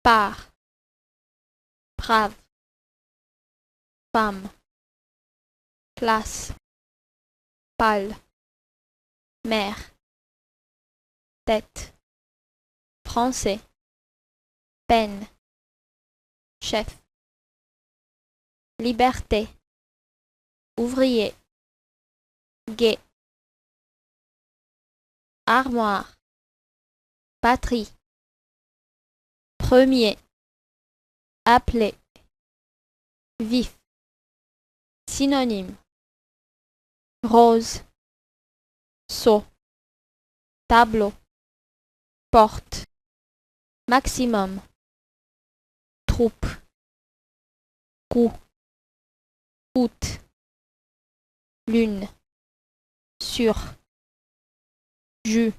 Part, brave, femme, place, pâle, mère, tête, français, peine, chef, liberté, ouvrier, gai, armoire, patrie, premier, appelé, vif, synonyme, rose, seau, tableau, porte, maximum, troupe, coup, août, lune, sur, jus,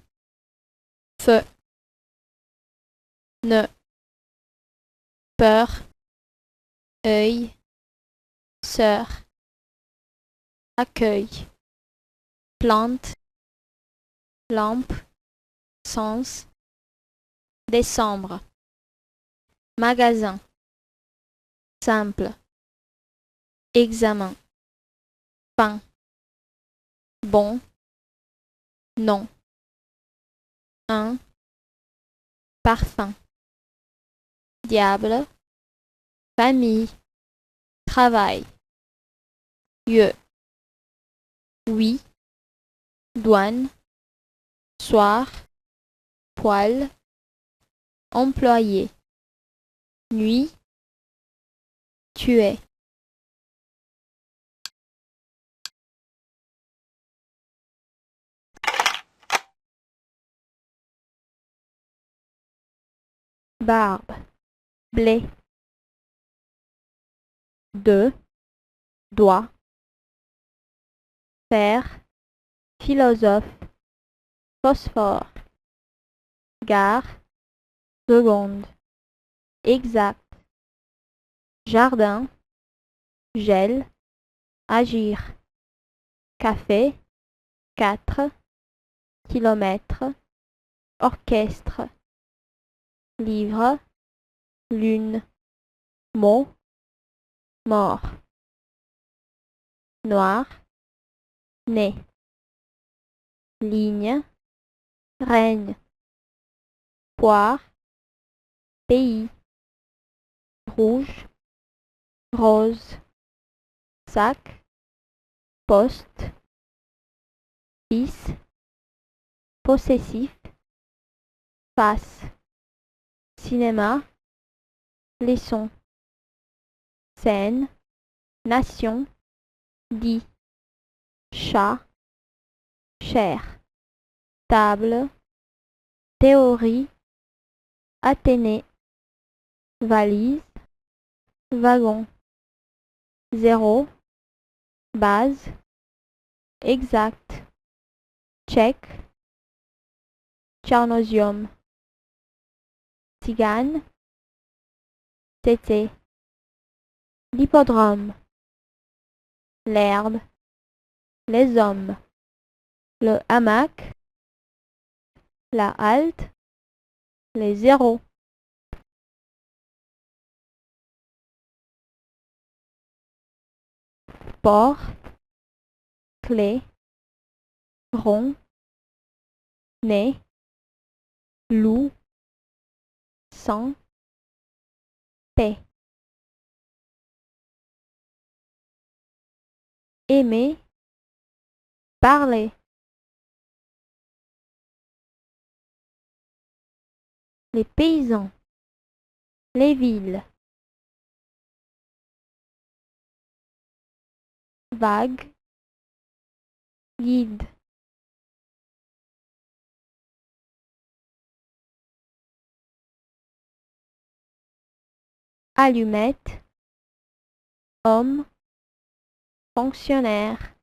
feu, ne, peur, œil, sœur, accueil, plante, lampe, sens, décembre, magasin, simple, examen, pain, bon, non, un, parfum, diable, famille, travail, lieu, oui, douane, soir, poil, employé, nuit, tuer. Barbe, blé, deux, doigt, fer, philosophe, phosphore, gare, seconde, exact, jardin, gel, agir, café, 4, kilomètres, orchestre, livre, lune, mot, mort, noir, nez, ligne, règne, poire, pays, rouge, rose, sac, poste, fils, possessif, face, cinéma, leçon, scène, nation, dit, chat, chair, table, théorie, Athénée, valise, wagon, zéro, base, exact, tchèque, tcharnosium, tzigane, tété, l'hippodrome, l'herbe, les hommes, le hamac, la halte, les zéros. Port, clé, rond, nez, loup, sang, paix. Aimer, parler. Les paysans, les villes. Vague, guide. Allumette, homme, fonctionnaire.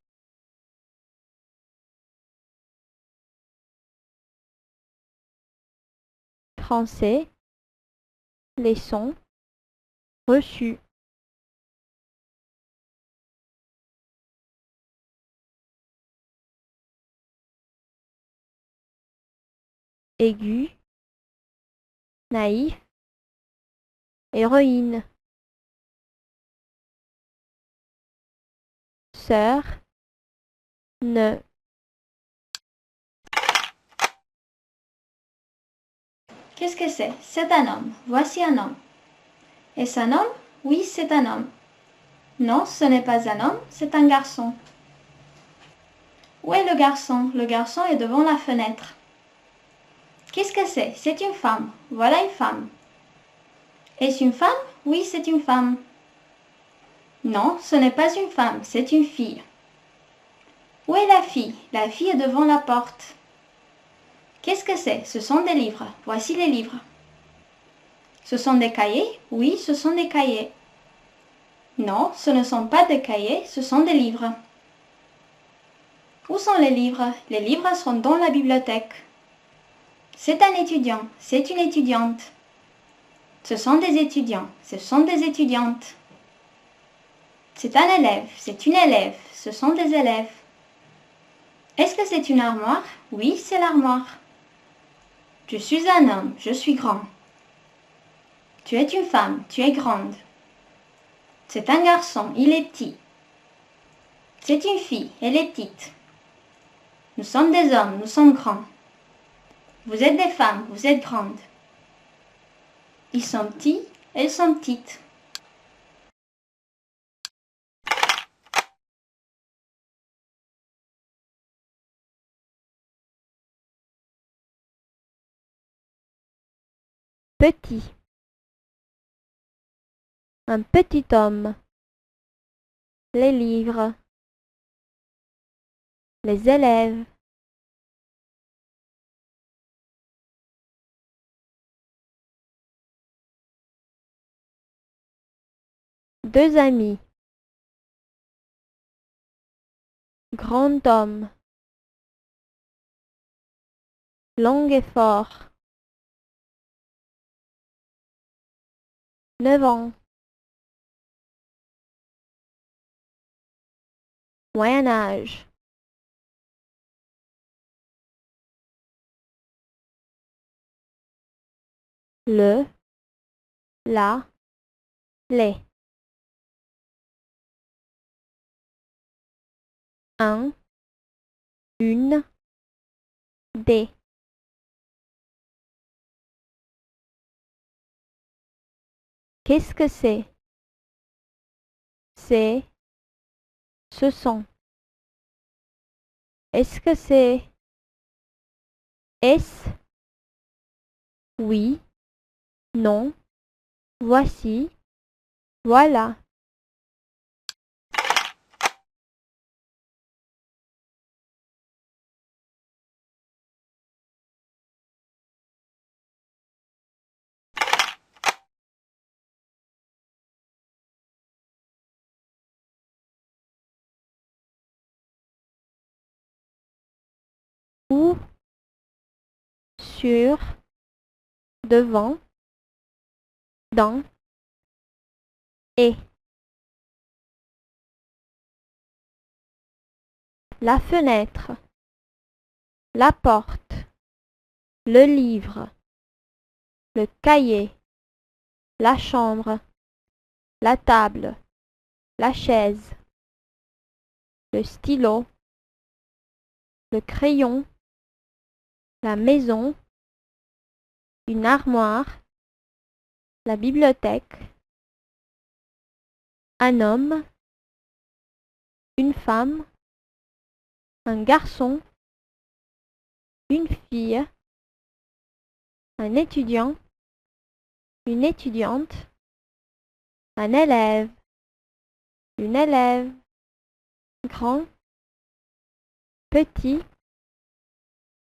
Français, leçon, reçu. Aigu, naïf, héroïne, sœur, ne, Qu'est-ce que c'est? C'est un homme. Voici un homme. Est-ce un homme? Oui, c'est un homme. Non, ce n'est pas un homme, c'est un garçon. Où est le garçon? Le garçon est devant la fenêtre. Qu'est-ce que c'est? C'est une femme. Voilà une femme. Est-ce une femme? Oui, c'est une femme. Non, ce n'est pas une femme, c'est une fille. Où est la fille? La fille est devant la porte. Qu'est-ce que c'est? Ce sont des livres. Voici les livres. Ce sont des cahiers? Oui, ce sont des cahiers. Non, ce ne sont pas des cahiers, ce sont des livres. Où sont les livres? Les livres sont dans la bibliothèque. C'est un étudiant, c'est une étudiante. Ce sont des étudiants, ce sont des étudiantes. C'est un élève, c'est une élève, ce sont des élèves. Est-ce que c'est une armoire? Oui, c'est l'armoire. Je suis un homme, je suis grand. Tu es une femme, tu es grande. C'est un garçon, il est petit. C'est une fille, elle est petite. Nous sommes des hommes, nous sommes grands. Vous êtes des femmes, vous êtes grandes. Ils sont petits, elles sont petites. petit, un petit homme, les livres, les élèves, deux amis, grand homme, long et fort, 9 ans, moyen âge, le, la, les, un, une, des. Qu'est-ce que c'est? C'est, ce sont. Est-ce que c'est? Est-ce? Oui, non, voici, voilà. Où, sur, devant, dans, et. La fenêtre, la porte, le livre, le cahier, la chambre, la table, la chaise, le stylo, le crayon, la maison, une armoire, la bibliothèque, un homme, une femme, un garçon, une fille, un étudiant, une étudiante, un élève, une élève, grand, petit,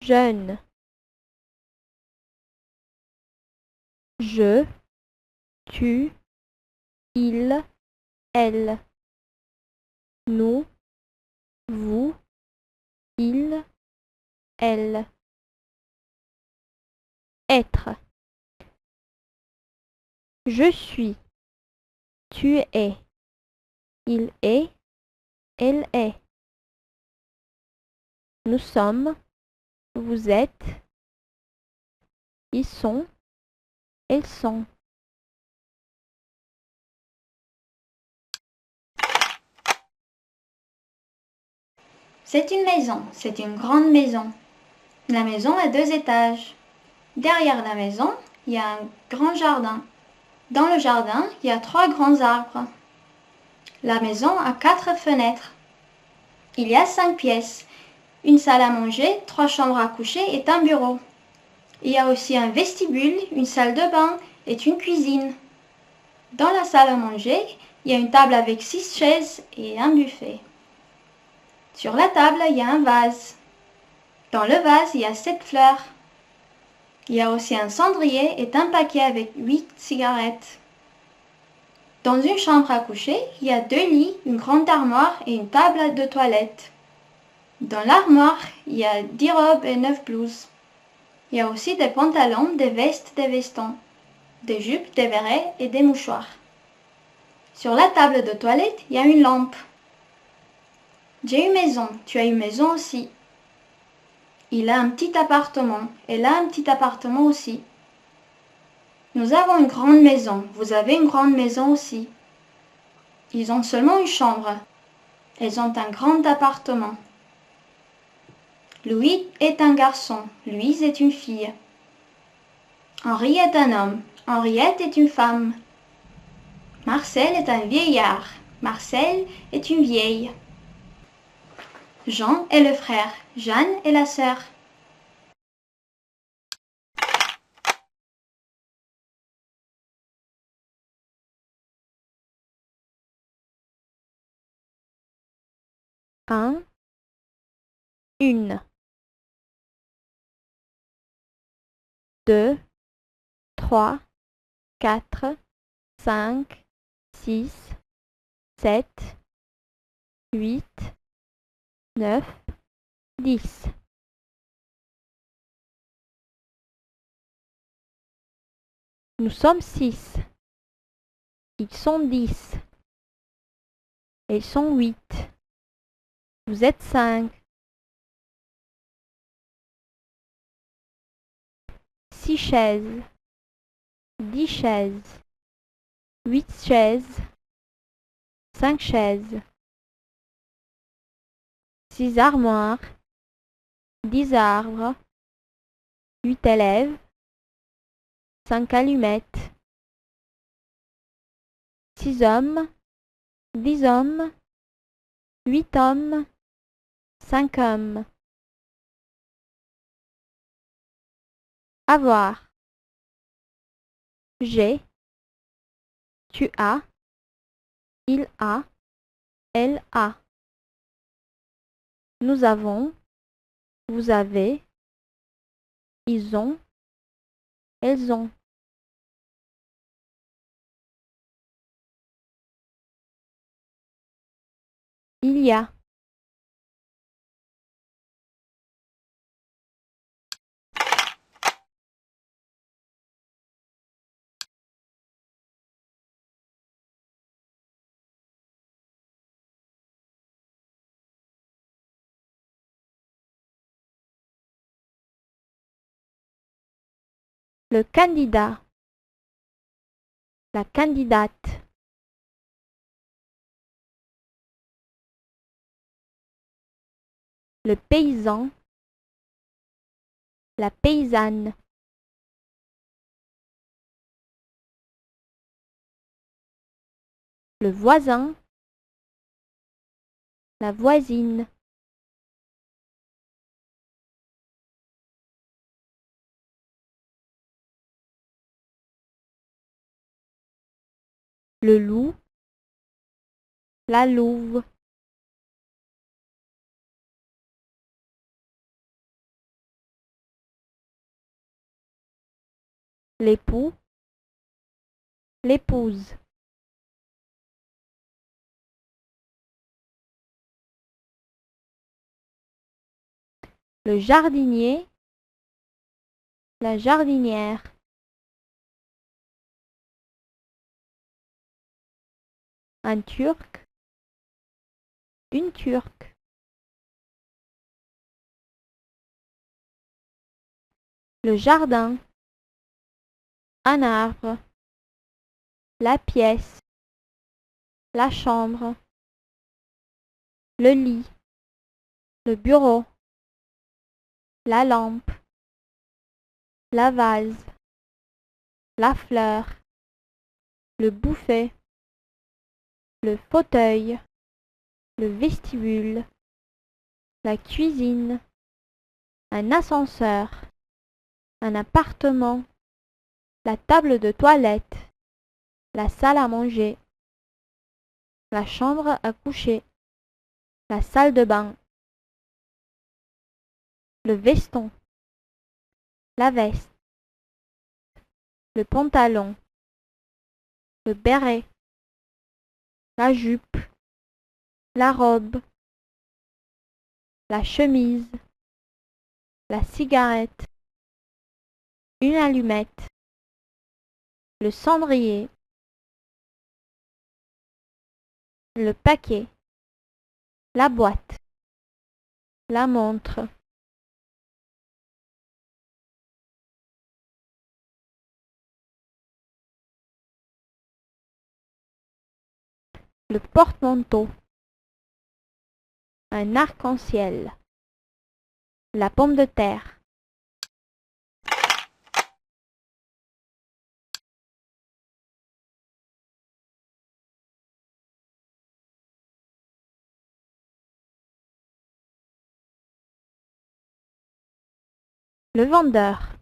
jeune. Je, tu, il, elle. Nous, vous, il, elle. Être. Je suis. Tu es. Il est. Elle est. Nous sommes. Vous êtes. Ils sont. Elles sont. C'est une maison, c'est une grande maison. La maison a 2 étages. Derrière la maison, il y a un grand jardin. Dans le jardin, il y a 3 grands arbres. La maison a 4 fenêtres. Il y a 5 pièces, une salle à manger, 3 chambres à coucher et un bureau. Il y a aussi un vestibule, une salle de bain et une cuisine. Dans la salle à manger, il y a une table avec 6 chaises et un buffet. Sur la table, il y a un vase. Dans le vase, il y a 7 fleurs. Il y a aussi un cendrier et un paquet avec 8 cigarettes. Dans une chambre à coucher, il y a 2 lits, une grande armoire et une table de toilette. Dans l'armoire, il y a 10 robes et 9 blouses. Il y a aussi des pantalons, des vestes, des vestons, des jupes, des bérets et des mouchoirs. Sur la table de toilette, il y a une lampe. J'ai une maison, tu as une maison aussi. Il a un petit appartement, elle a un petit appartement aussi. Nous avons une grande maison, vous avez une grande maison aussi. Ils ont seulement une chambre. Elles ont un grand appartement. Louis est un garçon, Louise est une fille. Henri est un homme, Henriette est une femme. Marcel est un vieillard, Marcel est une vieille. Jean est le frère, Jeanne est la sœur. Un, une. 2, 3, 4, 5, 6, 7, 8, 9, 10. Nous sommes 6. Ils sont 10. Ils sont 8. Vous êtes 5. 6 chaises. 10 chaises. 8 chaises. 5 chaises. 6 armoires. 10 arbres. 8 élèves. 5 allumettes. 6 hommes. 10 hommes. 8 hommes. 5 hommes. Avoir. J'ai. Tu as. Il a. Elle a. Nous avons. Vous avez. Ils ont. Elles ont. Il y a. Le candidat. La candidate. Le paysan. La paysanne. Le voisin. La voisine. Le loup. La louve. L'époux. L'épouse. Le jardinier. La jardinière. Un turc. Une turque. Le jardin. Un arbre. La pièce. La chambre. Le lit. le bureau, la lampe, la vase, la fleur, le buffet, le fauteuil, le vestibule, la cuisine, un ascenseur, un appartement, la table de toilette, la salle à manger, la chambre à coucher, la salle de bain, le veston, la veste, le pantalon, le béret, la jupe, la robe, la chemise, la cigarette, une allumette, le cendrier, le paquet, la boîte, la montre, le porte-manteau, un arc-en-ciel, la pomme de terre, le vendeur,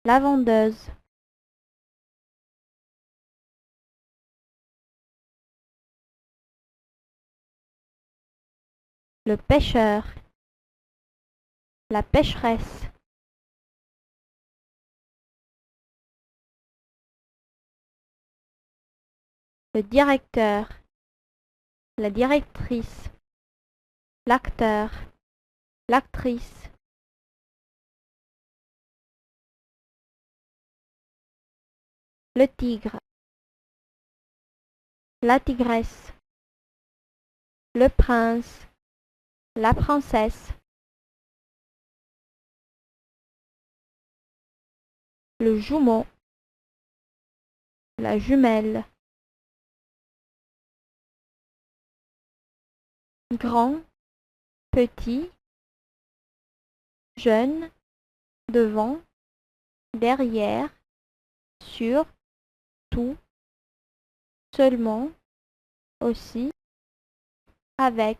la vendeuse, le pêcheur, la pécheresse, le directeur, la directrice, l'acteur, l'actrice, le tigre, la tigresse, le prince, la princesse, le jumeau, la jumelle, grand, petit, jeune, devant, derrière, sur, tout, seulement, aussi, avec.